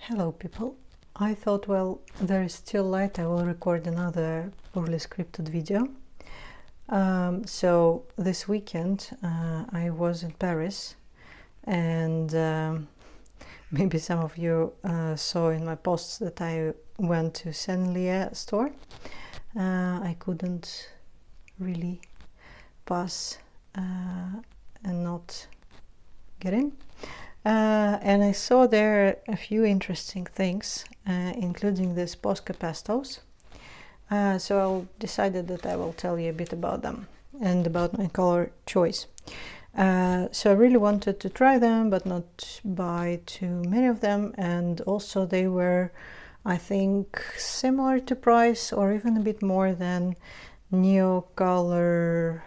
Hello people. I thought, well, there is still light, I will record another poorly scripted video. So this weekend I was in Paris, and maybe some of you saw in my posts that I went to Saint-Lieu store. I couldn't really pass and not get in. And I saw there a few interesting things, including these Posca pastels. So I decided that I will tell you a bit about them and about my color choice. So I really wanted to try them, but not buy too many of them. And also they were, I think, similar to price or even a bit more than NeoColor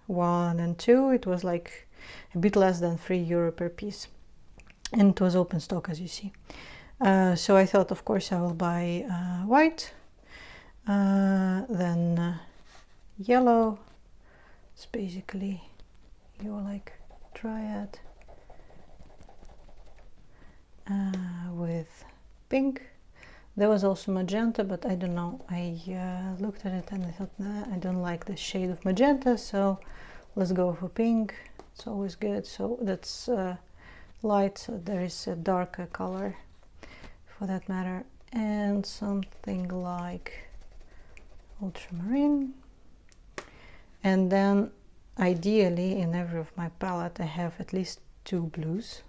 1 and 2. It was like a bit less than €3 per piece. And it was open stock, as you see. So I thought, of course, I will buy white, then yellow. It's basically your like triad with pink. There was also magenta, but I don't know. I looked at it and I thought, nah, I don't like the shade of magenta, so let's go for pink. It's always good. So that's light, so there is a darker color for that matter, and something like ultramarine. And then ideally in every of my palette I have at least 2 blues,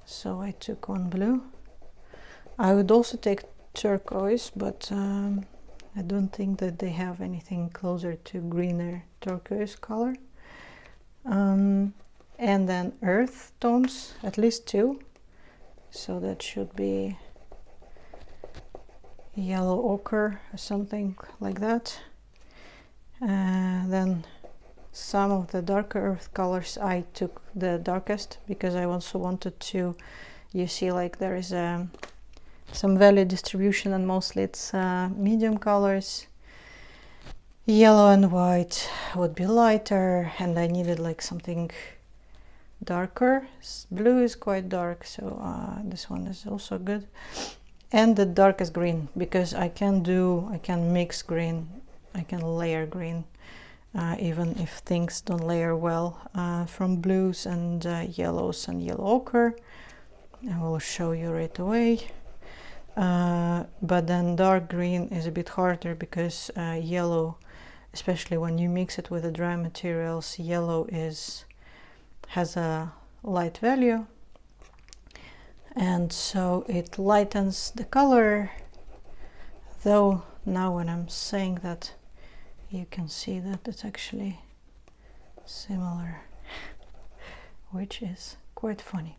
so I took one blue. I would also take turquoise, but I don't think that they have anything closer to greener turquoise color. And then earth tones, at least 2, so that should be yellow ochre or something like that. Then some of the darker earth colors, I took the darkest because I also wanted to, you see, like there is some value distribution, and mostly it's medium colors. Yellow and white would be lighter, and I needed like something darker. Blue is quite dark, so this one is also good. And the darkest green, because I can mix green, I can layer green, even if things don't layer well, from blues and yellows and yellow ochre. I will show you right away. But then dark green is a bit harder because yellow, especially when you mix it with the dry materials, yellow has a light value, and so it lightens the color. Though now when I'm saying that, you can see that it's actually similar, which is quite funny.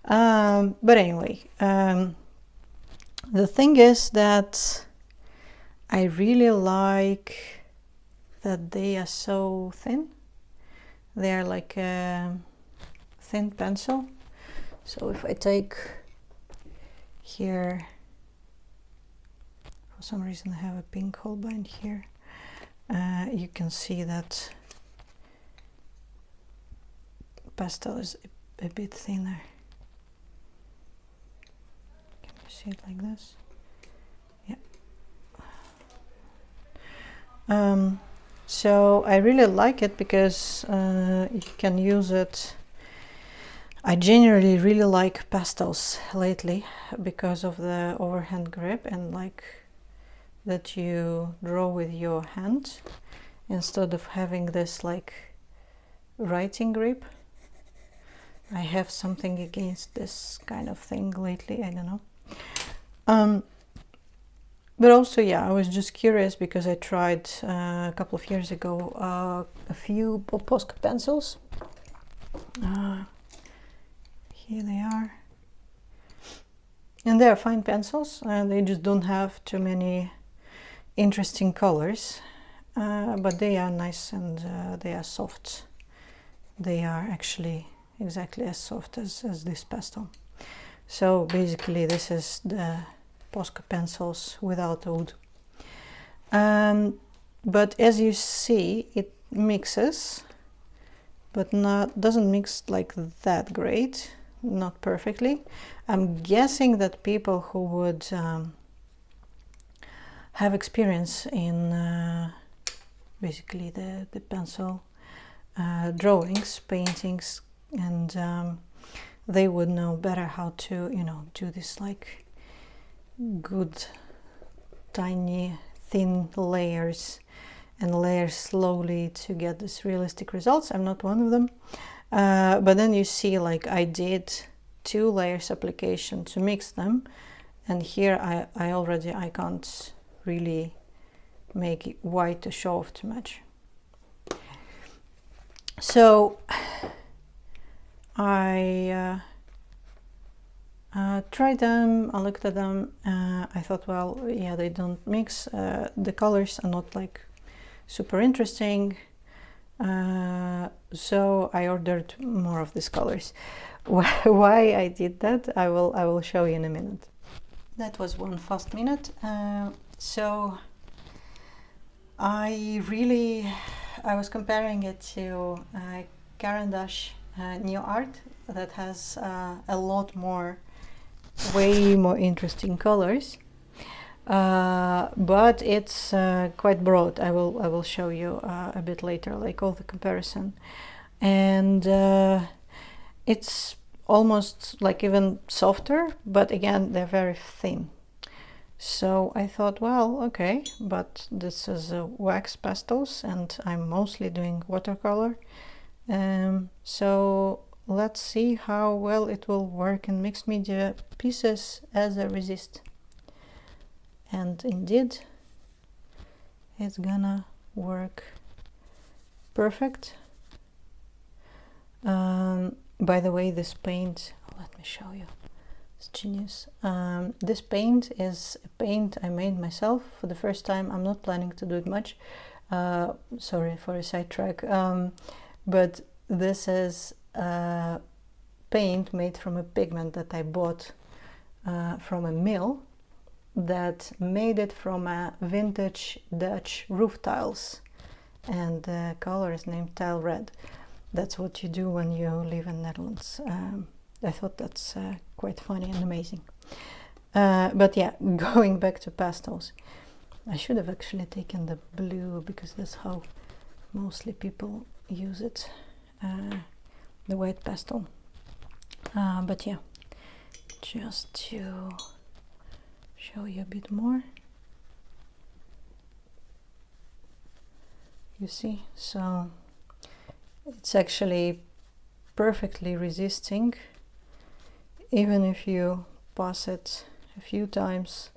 But anyway, the thing is that I really like that they are so thin. They are like a thin pencil. So if I take here, for some reason I have a pink holbein here, you can see that pastel is a bit thinner. Can you see it like this? Yeah. So I really like it because you can use it. I generally really like pastels lately because of the overhand grip, and like that you draw with your hand instead of having this like writing grip. I have something against this kind of thing lately, I don't know. But also, yeah, I was just curious because I tried a couple of years ago a few Posca pencils. Here they are. And they are fine pencils, and they just don't have too many interesting colors. But they are nice, and they are soft. They are actually exactly as soft as this pastel. So basically this is the Posca pencils without oud. But as you see, it mixes, but doesn't mix like that great. not perfectly. I'm guessing that people who would have experience in basically the pencil drawings, paintings, and they would know better how to, you know, do this like good tiny thin layers and layers slowly to get this realistic results. I'm not one of them, but then you see like I did 2 layers application to mix them, and here I can't really make it white to show off too much. So I tried them, I looked at them, I thought, well, yeah, they don't mix, the colors are not like super interesting, so I ordered more of these colors. Why I did that, I will show you in a minute. That was one fast minute. So I was comparing it to Caran NeoArt that has a lot more, way more interesting colors, but it's quite broad. I will show you a bit later, like all the comparison, and it's almost like even softer, but again they're very thin. So I thought, well, okay, but this is wax pastels and I'm mostly doing watercolor, so let's see how well it will work in mixed media pieces as a resist. And indeed it's gonna work perfect. By the way, this paint, let me show you, it's genius. This paint is a paint I made myself for the first time. I'm not planning to do it much, sorry for a sidetrack, but this is paint made from a pigment that I bought from a mill that made it from a vintage Dutch roof tiles, and the color is named Tile Red. That's what you do when you live in Netherlands. I thought that's quite funny and amazing. But yeah, going back to pastels, I should have actually taken the blue because that's how mostly people use it, the white pastel. But yeah, just to show you a bit more, you see, so it's actually perfectly resisting. Even if you pass it a few times,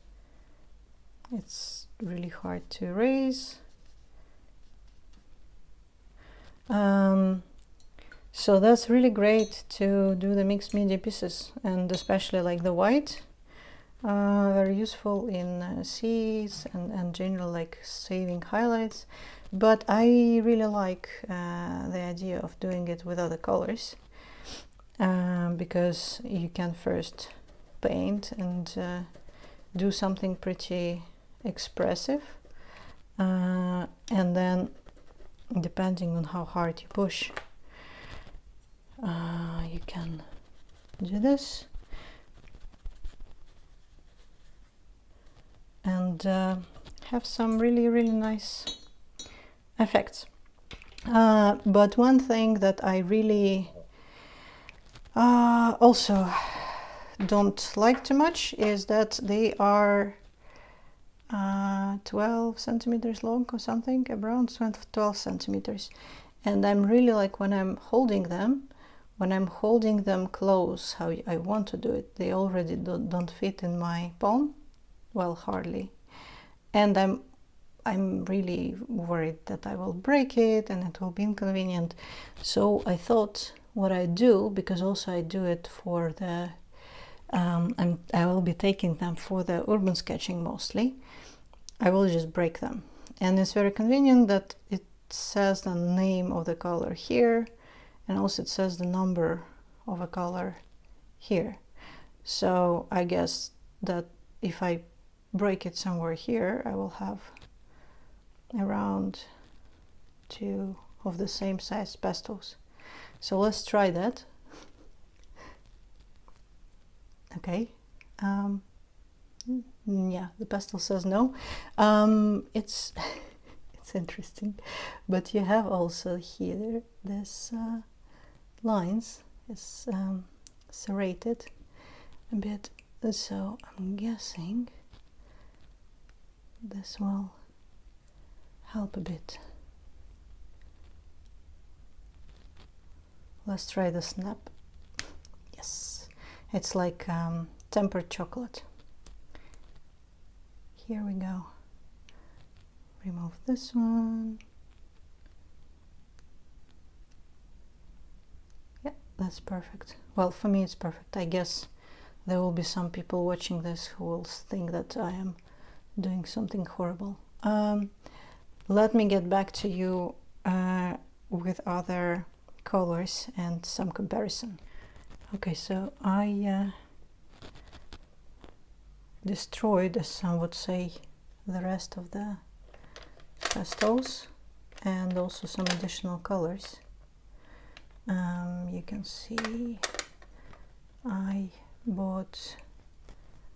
it's really hard to erase. So that's really great to do the mixed media pieces, and especially like the white, very useful in scenes and general like saving highlights. But I really like the idea of doing it with other colors, because you can first paint and do something pretty expressive, and then depending on how hard you push, you can do this and have some really nice effects. But one thing that I really also don't like too much is that they are 12 centimeters long or something, around 12 centimeters, and I'm really like when I'm holding them close how I want to do it, they already don't fit in my palm, well, hardly, and I'm really worried that I will break it and it will be inconvenient. So I thought what I do, because also I do it for the I will be taking them for the urban sketching mostly, I will just break them, and it's very convenient that it says the name of the color here, and also it says the number of a color here. So I guess that if I break it somewhere here, I will have around 2 of the same size pastels. So let's try that. Okay. Yeah, the pastel says no. It's it's interesting, but you have also here this lines. It's serrated a bit, so I'm guessing this will help a bit. Let's try the snap. Yes, it's like tempered chocolate. Here we go. Remove this one. Yeah, that's perfect. Well, for me it's perfect. I guess there will be some people watching this who will think that I am doing something horrible. Let me get back to you with other colors and some comparison. Okay, so I destroyed, as some would say, the rest of the pastels and also some additional colors. You can see I bought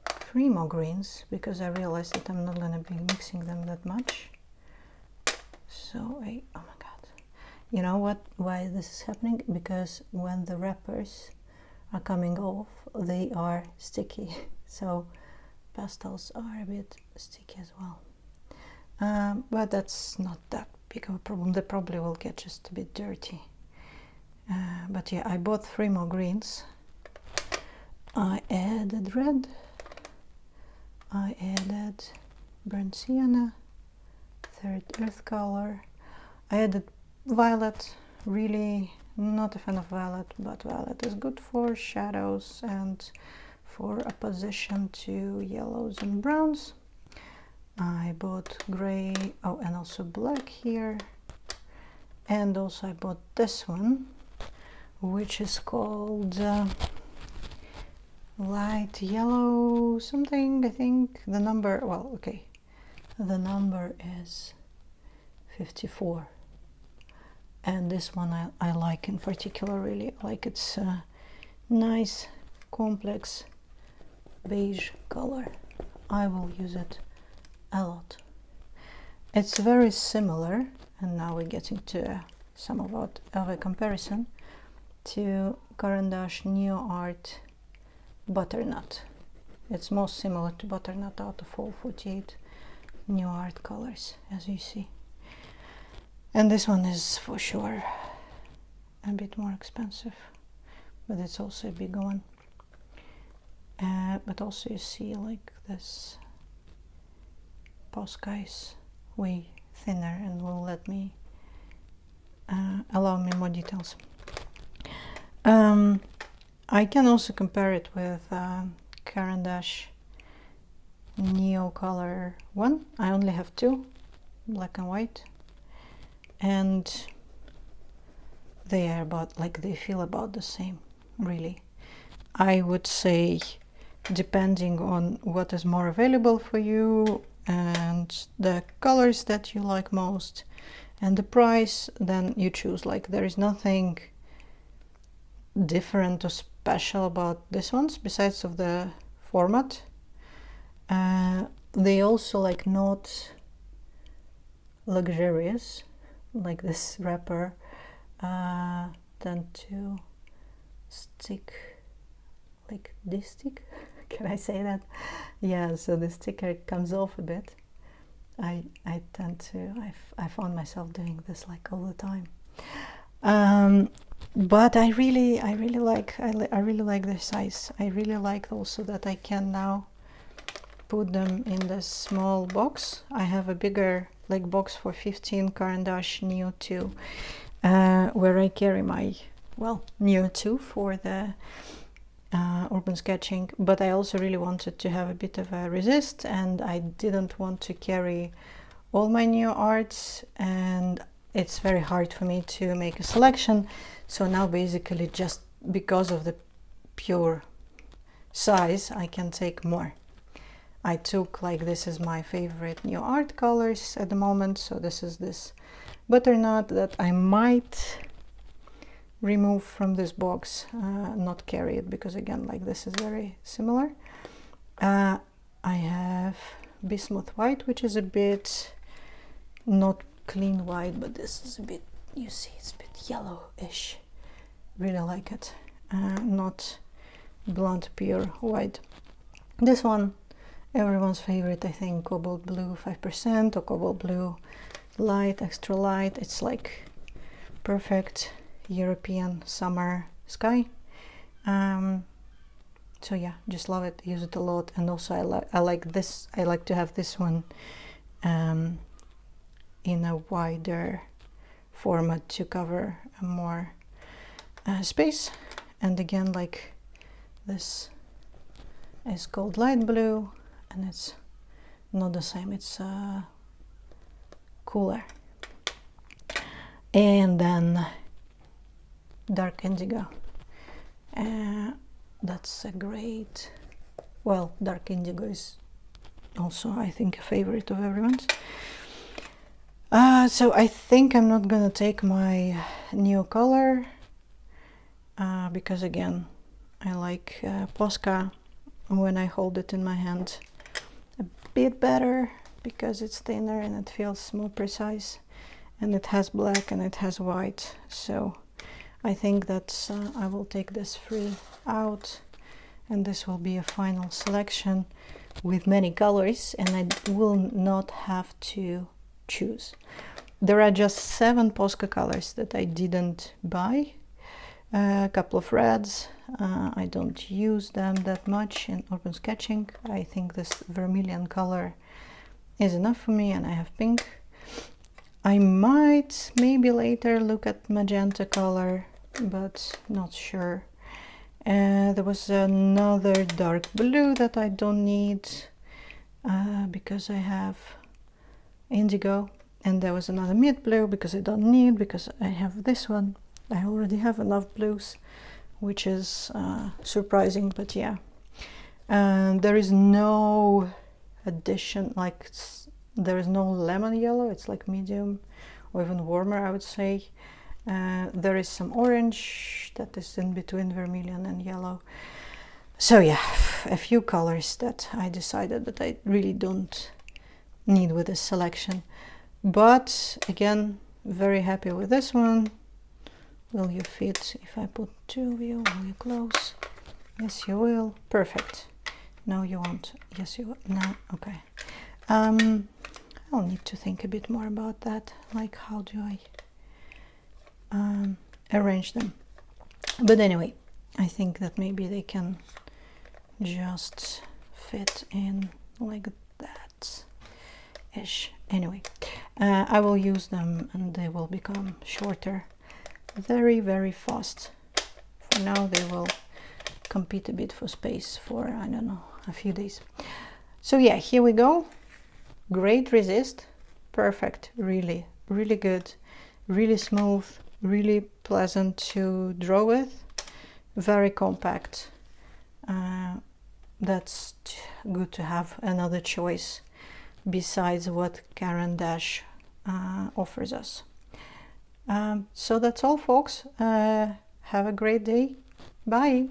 3 more greens because I realized that I'm not going to be mixing them that much. So oh my god, you know what, why this is happening? Because when the wrappers are coming off, they are sticky. So pastels are a bit sticky as well, but that's not that big of a problem. They probably will get just a bit dirty. But yeah, I bought 3 more greens. I added red, I added burnt sienna, 3rd earth color, I added violet. Really not a fan of violet, but violet is good for shadows and for opposition to yellows and browns. I bought gray, oh, and also black here, and also I bought this one, which is called light yellow something, I think. The number, well, okay, the number is 54, and this one I like in particular, really like. It's a nice complex beige color. I will use it a lot. It's very similar, and now we're getting to somewhat of a comparison to Caran d'Ache NeoArt Butternut. It's most similar to Butternut out of all 48 NeoArt colors, as you see. And this one is for sure a bit more expensive, but it's also a big one. But also you see, like, this Posca is way thinner and will let me allow me more details. I can also compare it with Caran d'Ache NeoColor 1. I only have 2, black and white, and they are about, like, they feel about the same, really. I would say, depending on what is more available for you and the colors that you like most and the price, then you choose. Like, there is nothing different or special about these ones besides of the format. They also, like, not luxurious, like this wrapper tend to stick like this stick. Can I say that? Yeah, so the sticker comes off a bit. I tend to, I found myself doing this like all the time. But I really like their size. I really like also that I can now put them in this small box. I have a bigger, like, box for 15 Caran d'Ache Neo 2, where I carry my, well, Neo 2 for the urban sketching, but I also really wanted to have a bit of a resist, and I didn't want to carry all my NeoArts, and it's very hard for me to make a selection. So now basically, just because of the pure size, I can take more. I took, like, this is my favorite NeoArt colors at the moment, so this is this butternut that I might remove from this box, not carry it, because again, like, this is very similar. I have bismuth white, which is a bit not clean white, but this is a bit, you see, it's a bit yellowish. Really like it. Not blunt pure white. This one, everyone's favorite, I think, cobalt blue 5% or cobalt blue light, extra light. It's like perfect European summer sky. So yeah, just love it, use it a lot. And also I like this, I like to have this one in a wider format to cover more space. And again, like, this is called light blue, and it's not the same, it's cooler. And then dark indigo. That's a great, well, dark indigo is also, I think, a favorite of everyone's. So I think I'm not gonna take my NeoColor because again, I like Posca when I hold it in my hand a bit better, because it's thinner and it feels more precise, and it has black and it has white. So I think that I will take this free out, and this will be a final selection with many colors, and I will not have to choose. There are just 7 Posca colors that I didn't buy. A couple of reds. I don't use them that much in urban sketching. I think this vermilion color is enough for me, and I have pink. I might maybe later look at magenta color, but not sure. There was another dark blue that I don't need because I have indigo, and there was another mid blue because I don't need, because I have this one. I already have enough blues, which is surprising, but yeah. And there is no addition, like there is no lemon yellow, it's like medium or even warmer, I would say. There is some orange that is in between vermilion and yellow. So yeah, a few colors that I decided that I really don't need with this selection. But again, very happy with this one. Will you fit if I put 2 of you? Will you close? Yes, you will. Perfect. No, you won't. Yes, you will. No, okay. I'll need to think a bit more about that. Like, how do I arrange them? But anyway, I think that maybe they can just fit in like that ish. Anyway, I will use them and they will become shorter very, very fast. For now, they will compete a bit for space for, I don't know, a few days. So yeah, here we go. Great resist. Perfect. Really, really good. Really smooth. Really pleasant to draw with. Very compact. That's good to have another choice besides what Caran d'Ache offers us. So that's all, folks. Have a great day. Bye.